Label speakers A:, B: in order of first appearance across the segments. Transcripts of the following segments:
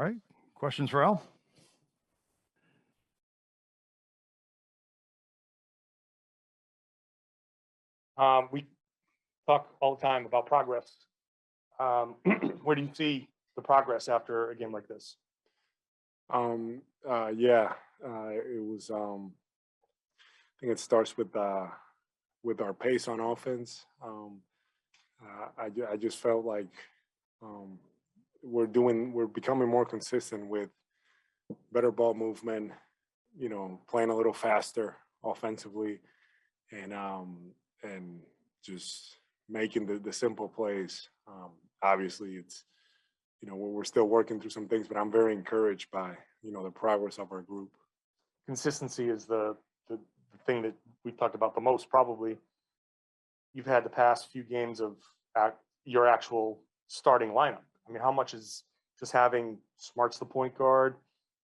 A: right. Questions for Al?
B: We talk all the time about progress. Where do you see the progress after a game like this?
C: Yeah, it was. I think it starts with our pace on offense. I just felt like we're becoming more consistent with better ball movement. Playing a little faster offensively, and just making the simple plays. Obviously, it's we're still working through some things, but I'm very encouraged by the progress of our group.
B: Consistency is the thing that we've talked about the most. Probably, you've had the past few games of your actual starting lineup. I mean, how much is just having Smart's the point guard,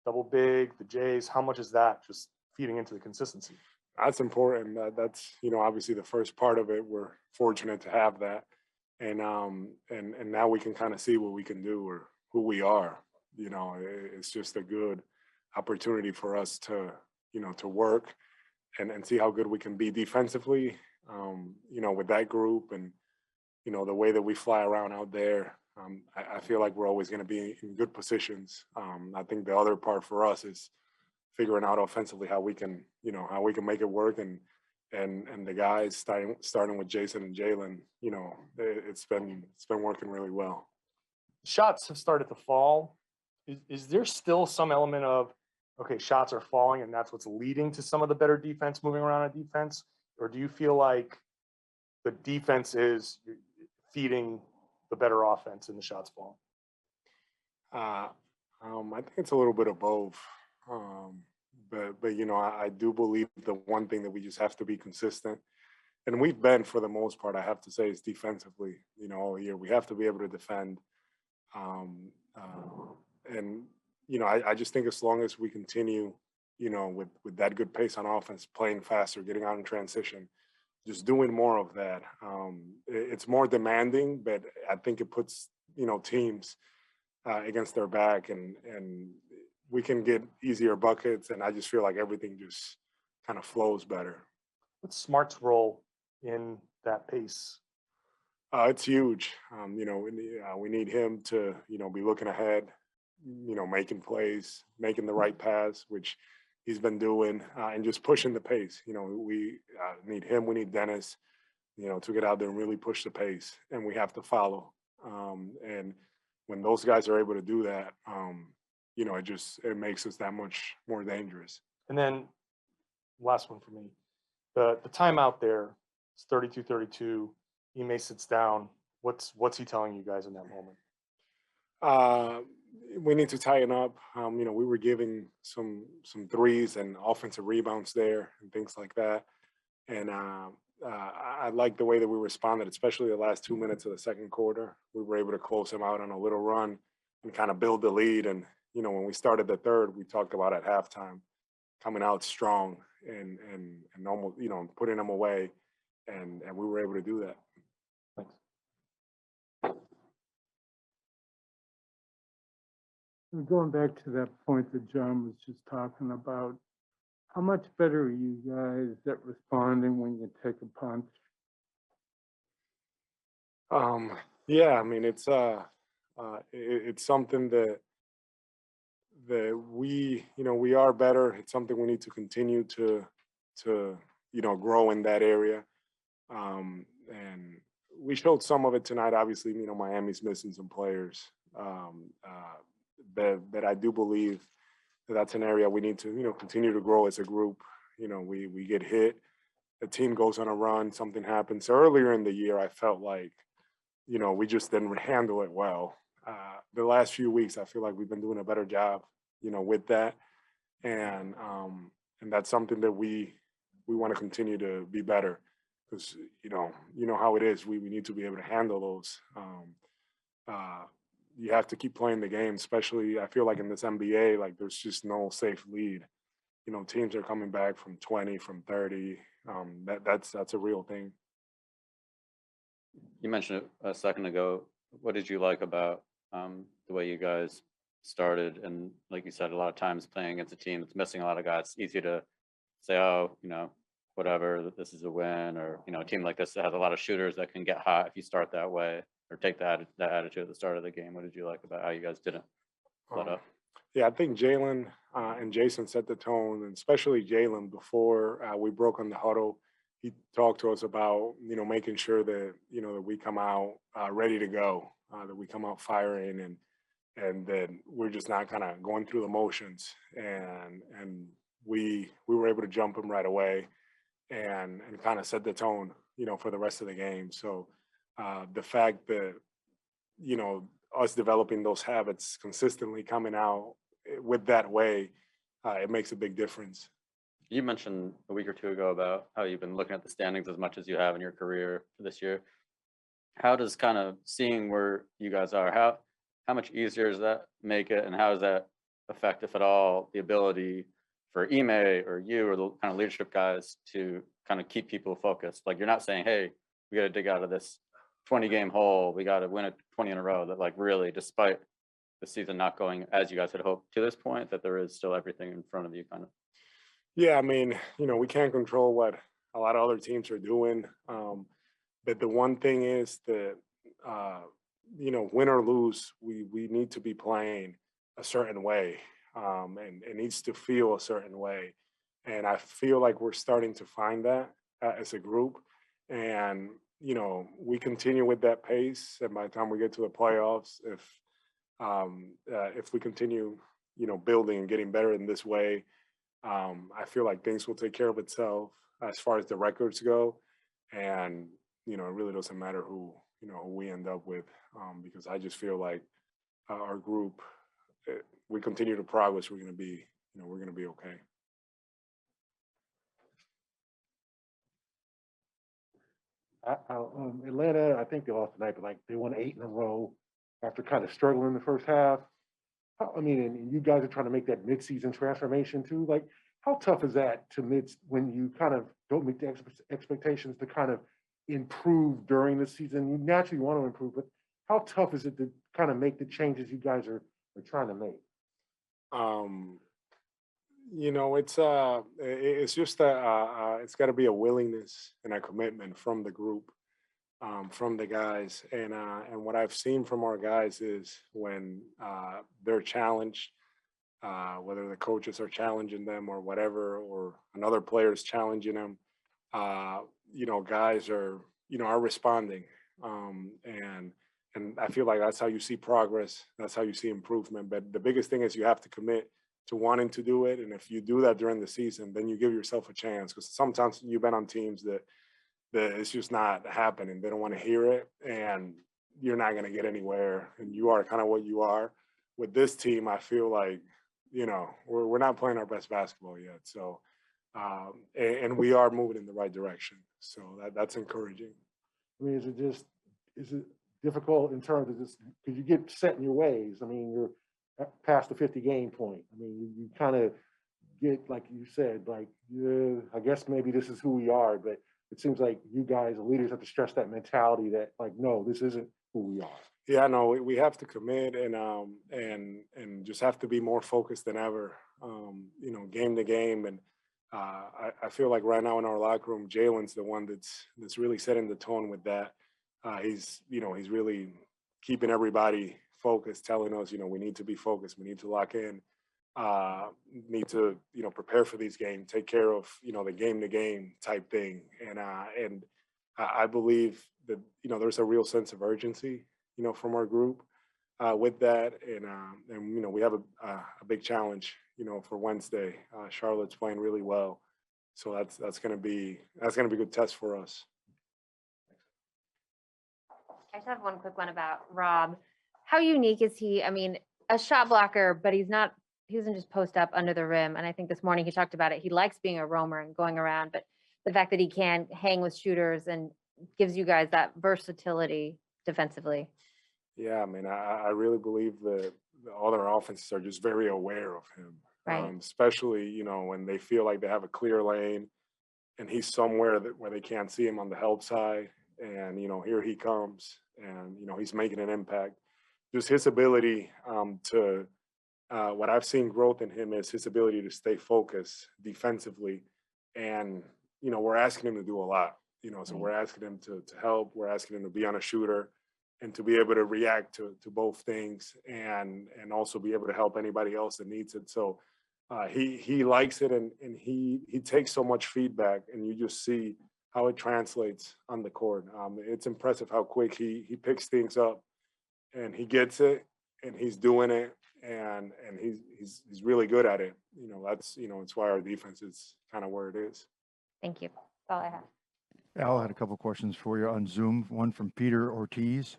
B: double big, the Jays? How much is that just feeding into the consistency?
C: That's important. That's obviously the first part of it. We're fortunate to have that, and now we can kind of see what we can do or who we are. It's just a good opportunity for us to to work and see how good we can be defensively. With that group and the way that we fly around out there. I feel like we're always going to be in good positions. I think the other part for us is figuring out offensively how we can make it work, and the guys starting with Jason and Jaylen, it's been working really well.
B: Shots have started to fall. Is there still some element of, okay, shots are falling and that's what's leading to some of the better defense moving around on defense? Or do you feel like the defense is feeding the better offense and the shots falling?
C: I think it's a little bit of both. But I do believe the one thing that we just have to be consistent, and we've been for the most part, I have to say, is defensively. All year we have to be able to defend, and I just think as long as we continue, with that good pace on offense, playing faster, getting out in transition, just doing more of that. It's more demanding, but I think it puts teams against their back, and we can get easier buckets, and I just feel like everything just kind of flows better.
B: What's Smart's role in that pace?
C: It's huge. We need him to be looking ahead, making plays, making the right pass, which he's been doing, and just pushing the pace. We need him. We need Dennis, to get out there and really push the pace, and we have to follow. And when those guys are able to do that, it makes us that much more dangerous.
B: And then last one for me, the timeout there, it's 32-32. Ime sits down. What's he telling you guys in that moment?
C: We need to tighten up. We were giving some threes and offensive rebounds there and things like that. And I like the way that we responded, especially the last 2 minutes of the second quarter. We were able to close him out on a little run and kind of build the lead. And when we started the third, we talked about at halftime coming out strong and almost putting them away, and we were able to do that.
B: Thanks.
D: Going back to that point that John was just talking about, how much better are you guys at responding when you take a punch?
C: Yeah, I mean, it's something that we are better. It's something we need to continue to grow in that area. And we showed some of it tonight. Obviously, Miami's missing some players. But I do believe that's an area we need to continue to grow as a group. We get hit, the team goes on a run, something happens. Earlier in the year, I felt like we just didn't handle it well. The last few weeks, I feel like we've been doing a better job with that, and that's something that we want to continue to be better, because how it is. We need to be able to handle those. You have to keep playing the game, especially I feel like in this NBA, like there's just no safe lead. Teams are coming back from 20, from 30. That's a real thing.
E: You mentioned it a second ago. What did you like about the way you guys
A: started, and like you said, a lot of times playing against a team that's missing a lot of guys, it's easy to say, oh, whatever, that this is a win, or a team like this that has a lot of shooters that can get hot if you start that way, or take that attitude at the start of the game. What did you like about how you guys didn't let up?
C: Yeah, I think Jaylen and Jason set the tone, and especially Jaylen before we broke on the huddle. He talked to us about making sure that that we come out ready to go, that we come out firing, and that we're just not kind of going through the motions. And we were able to jump him right away and kind of set the tone for the rest of the game. So the fact that us developing those habits consistently, coming out with that way, it makes a big difference.
A: You mentioned a week or two ago about how you've been looking at the standings as much as you have in your career for this year. How does kind of seeing where you guys are, how much easier does that make it, and how does that affect, if at all, the ability for Ime or you or the kind of leadership guys to kind of keep people focused? Like, you're not saying, hey, we got to dig out of this 20-game hole, we got to win it 20 in a row. That, like, really, despite the season not going as you guys had hoped to this point, that there is still everything in front of you, kind of.
C: Yeah, I mean, we can't control what a lot of other teams are doing, but the one thing is that win or lose, we need to be playing a certain way, and it needs to feel a certain way. And I feel like we're starting to find that as a group. And, we continue with that pace. And by the time we get to the playoffs, if we continue, building and getting better in this way, I feel like things will take care of itself as far as the records go. And, it really doesn't matter who we end up with, because I just feel like our group, we continue to progress, we're going to be, we're going to be okay.
E: Atlanta, I think they lost tonight, but they won 8 in a row after kind of struggling in the first half. And you guys are trying to make that midseason transformation too. Like, how tough is that when you kind of don't meet the expectations to kind of improve during the season? You naturally want to improve, but how tough is it to kind of make the changes you guys are trying to make?
C: It's just that it's got to be a willingness and a commitment from the group, from the guys. And what I've seen from our guys is when they're challenged, whether the coaches are challenging them or whatever, or another player is challenging them, guys are responding. And I feel like that's how you see progress. That's how you see improvement. But the biggest thing is you have to commit to wanting to do it. And if you do that during the season, then you give yourself a chance, because sometimes you've been on teams that it's just not happening. They don't want to hear it, and you're not going to get anywhere. And you are kind of what you are. With this team, I feel like, we're not playing our best basketball yet. So, and we are moving in the right direction. So that's encouraging.
E: I mean, is it difficult in terms of this, because you get set in your ways? I mean, you're past the 50-game point. I mean, you kind of get, like you said, like, I guess maybe this is who we are, but it seems like you guys, the leaders, have to stress that mentality that, like, no, this isn't who we are.
C: Yeah, no, we have to commit and just have to be more focused than ever, game to game. And I feel like right now in our locker room, Jaylen's the one that's really setting the tone with that. He's really keeping everybody focused, telling us, we need to be focused, we need to lock in, need to, prepare for these games, take care of, the game to game type thing. And I believe that, there's a real sense of urgency, from our group with that. And we have a big challenge, for Wednesday. Charlotte's playing really well. So that's going to be a good test for us.
F: I just have one quick one about Rob. How unique is he? I mean, a shot blocker, but he doesn't just post up under the rim. And I think this morning he talked about it. He likes being a roamer and going around, but the fact that he can hang with shooters and gives you guys that versatility defensively.
C: Yeah, I mean, I really believe that the other offenses are just very aware of him,
F: right?
C: Especially, when they feel like they have a clear lane and he's somewhere where they can't see him on the help side. And, here he comes and, he's making an impact. Just his ability to what I've seen growth in him is his ability to stay focused defensively. And, you know, we're asking him to do a lot, you know, so we're asking him to help, we're asking him to be on a shooter and to be able to react to both things and also be able to help anybody else that needs it. So he likes it and he takes so much feedback and you just see how it translates on the court. It's impressive how quick he picks things up and he gets it and he's doing it and he's really good at it. You know, that's, you know, it's why our defense is kind of where it is.
F: Thank you. That's all I have.
G: Al had a couple questions for you on Zoom, one from Peter Ortiz.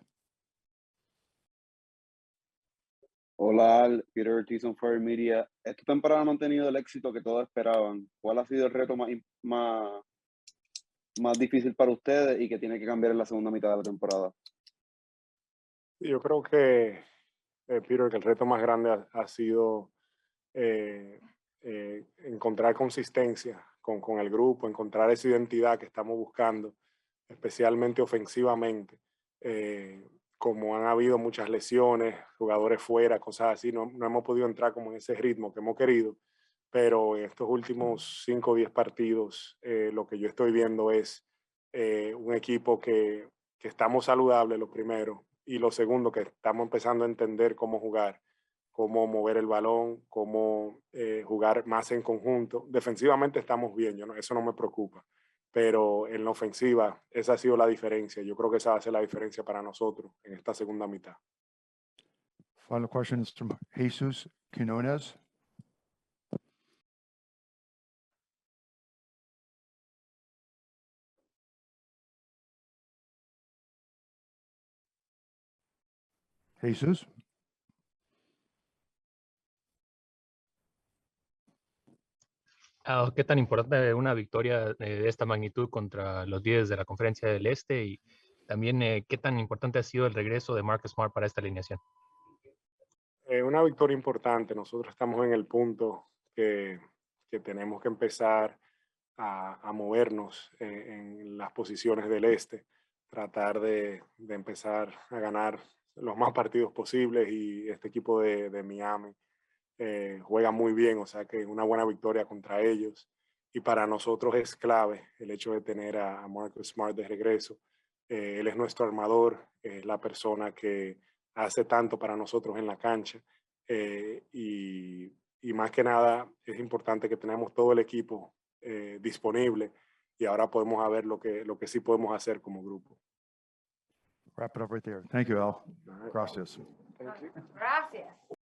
H: Hola, Al, Peter Ortiz on Fire Media. Esta temporada no han tenido el éxito que todos esperaban. ¿Cuál ha sido el reto más difícil para ustedes y que tiene que cambiar en la segunda mitad de la temporada?
C: Yo creo que, Peter, que el reto más grande ha sido encontrar consistencia con el grupo, encontrar esa identidad que estamos buscando, especialmente ofensivamente. Como han habido muchas lesiones, jugadores fuera, cosas así, no hemos podido entrar como en ese ritmo que hemos querido, pero en estos últimos 5 o 10 partidos lo que yo estoy viendo es un equipo que estamos saludables, lo primero, y lo segundo, que estamos empezando a entender cómo jugar, cómo mover el balón, cómo jugar más en conjunto. Defensivamente estamos bien, eso no me preocupa, pero en la ofensiva esa ha sido la diferencia. Yo creo que esa va a ser la diferencia para nosotros en esta segunda mitad.
G: Final question is from Jesus Quinones. Jesus.
I: ¿Qué tan importante es una victoria de esta magnitud contra los líderes de la Conferencia del Este? Y también, ¿qué tan importante ha sido el regreso de Marcus Smart para esta alineación?
C: Una victoria importante. Nosotros estamos en el punto que tenemos que empezar a movernos en las posiciones del Este, tratar de empezar a ganar los más partidos posibles y este equipo de Miami juega muy bien, o sea que una buena victoria contra ellos y para nosotros es clave el hecho de tener a Marcus Smart de regreso. Él es nuestro armador, es la persona que hace tanto para nosotros en la cancha y más que nada es importante que tenemos todo el equipo disponible y ahora podemos ver lo que sí podemos hacer como grupo.
G: Wrap it up right there. Thank you, Al. Gracias.
C: Thank you.
F: Gracias.